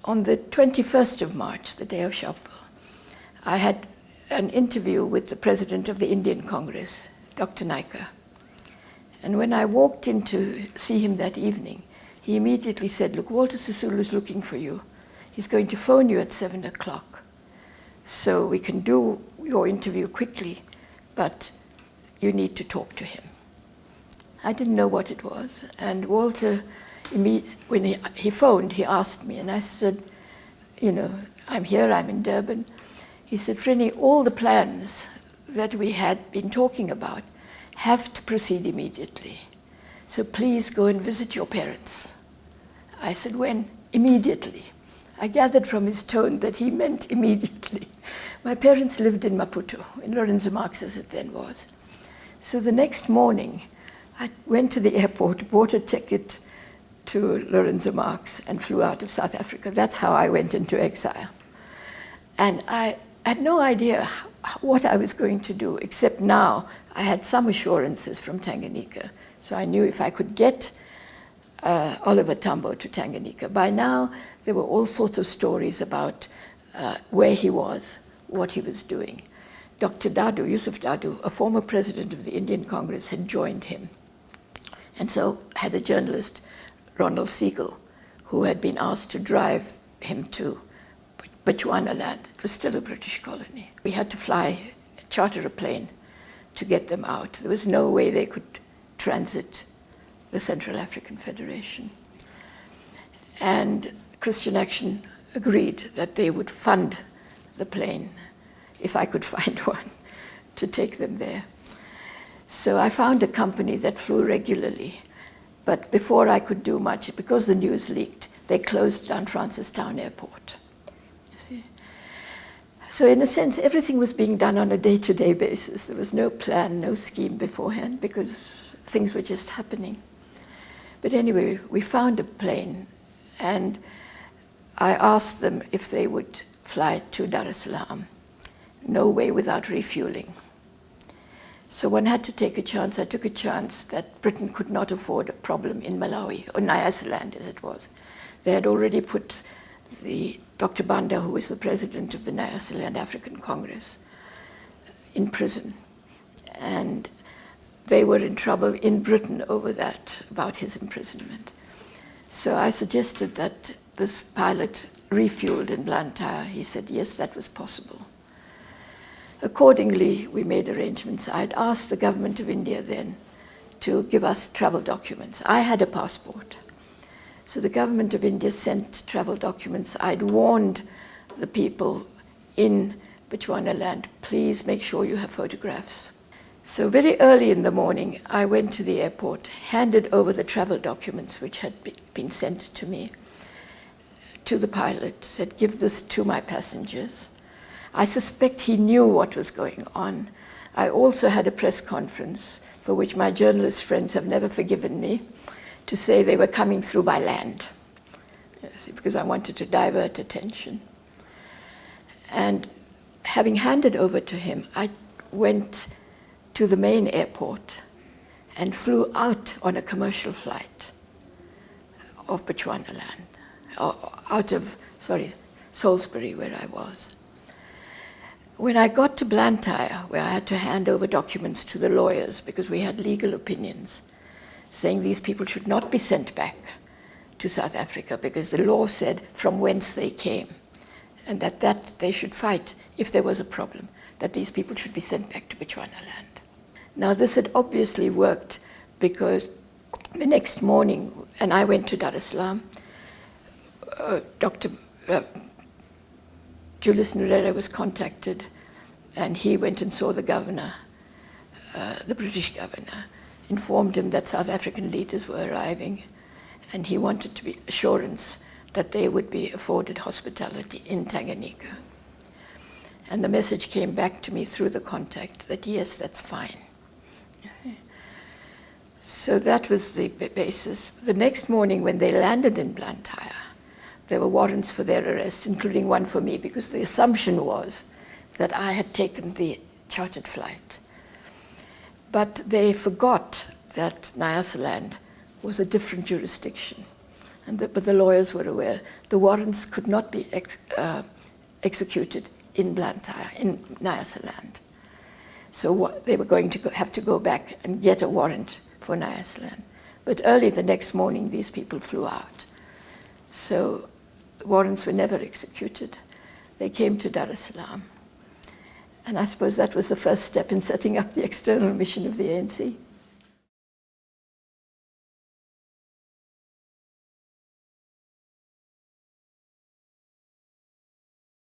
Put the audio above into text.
On the 21st of March, the day of Sharpeville, I had an interview with the President of the Indian Congress, Dr. Naika. And when I walked in to see him that evening, he immediately said, "Look, Walter Sisulu is looking for you. He's going to phone you at 7 o'clock. So we can do your interview quickly, but you need to talk to him." I didn't know what it was. And Walter, when he phoned, he asked me, and I said, "You know, I'm here, I'm in Durban." He said, "Frene, all the plans that we had been talking about have to proceed immediately. So please go and visit your parents." I said, "When?" "Immediately." I gathered from his tone that he meant immediately. My parents lived in Maputo, in Lorenzo Marx as it then was. So the next morning, I went to the airport, bought a ticket to Lorenzo Marx, and flew out of South Africa. That's how I went into exile. And I had no idea what I was going to do, except now I had some assurances from Tanganyika. So I knew if I could get Oliver Tambo to Tanganyika. By now, there were all sorts of stories about where he was, what he was doing. Dr. Dadu, Yusuf Dadu, a former president of the Indian Congress, had joined him. And so had a journalist, Ronald Siegel, who had been asked to drive him to Bechuanaland. It was still a British colony. We had to charter a plane to get them out. There was no way they could transit the Central African Federation. And Christian Action agreed that they would fund the plane, if I could find one, to take them there. So I found a company that flew regularly. But before I could do much, because the news leaked, they closed down Francistown Airport. You see? So in a sense, everything was being done on a day-to-day basis. There was no plan, no scheme beforehand, because things were just happening. But anyway, we found a plane, and I asked them if they would fly to Dar es Salaam. No way without refueling. So one had to take a chance. I took a chance that Britain could not afford a problem in Malawi, or Nyasaland as it was. They had already put Dr. Banda, who was the president of the Nyasaland African Congress, in prison. And they were in trouble in Britain over that, about his imprisonment. So I suggested that this pilot refueled in Blantyre. He said, yes, that was possible. Accordingly, we made arrangements. I'd asked the government of India then to give us travel documents. I had a passport. So the government of India sent travel documents. I'd warned the people in Bechuanaland, please make sure you have photographs. So very early in the morning, I went to the airport, handed over the travel documents which had been sent to me, to the pilot, said, give this to my passengers. I suspect he knew what was going on. I also had a press conference, for which my journalist friends have never forgiven me, to say they were coming through by land, yes, because I wanted to divert attention. And having handed over to him, I went to the main airport and flew out on a commercial flight of Bechuanaland, out of Salisbury, where I was. When I got to Blantyre, where I had to hand over documents to the lawyers because we had legal opinions saying these people should not be sent back to South Africa because the law said from whence they came, and that they should fight if there was a problem, that these people should be sent back to Bechuanaland. Now this had obviously worked because the next morning, and I went to Dar es Salaam, Dr. Julius Nyerere was contacted, and he went and saw the governor, the British governor, informed him that South African leaders were arriving, and he wanted to be assurance that they would be afforded hospitality in Tanganyika. And the message came back to me through the contact that yes, that's fine. So that was the basis. The next morning when they landed in Blantyre, there were warrants for their arrest, including one for me, because the assumption was that I had taken the chartered flight. But they forgot that Nyasaland was a different jurisdiction. but the lawyers were aware. The warrants could not be executed in Blantyre, in Nyasaland. So they were going to have to go back and get a warrant for Nyasaland. But early the next morning, these people flew out. So the warrants were never executed. They came to Dar es Salaam. And I suppose that was the first step in setting up the external mission of the ANC.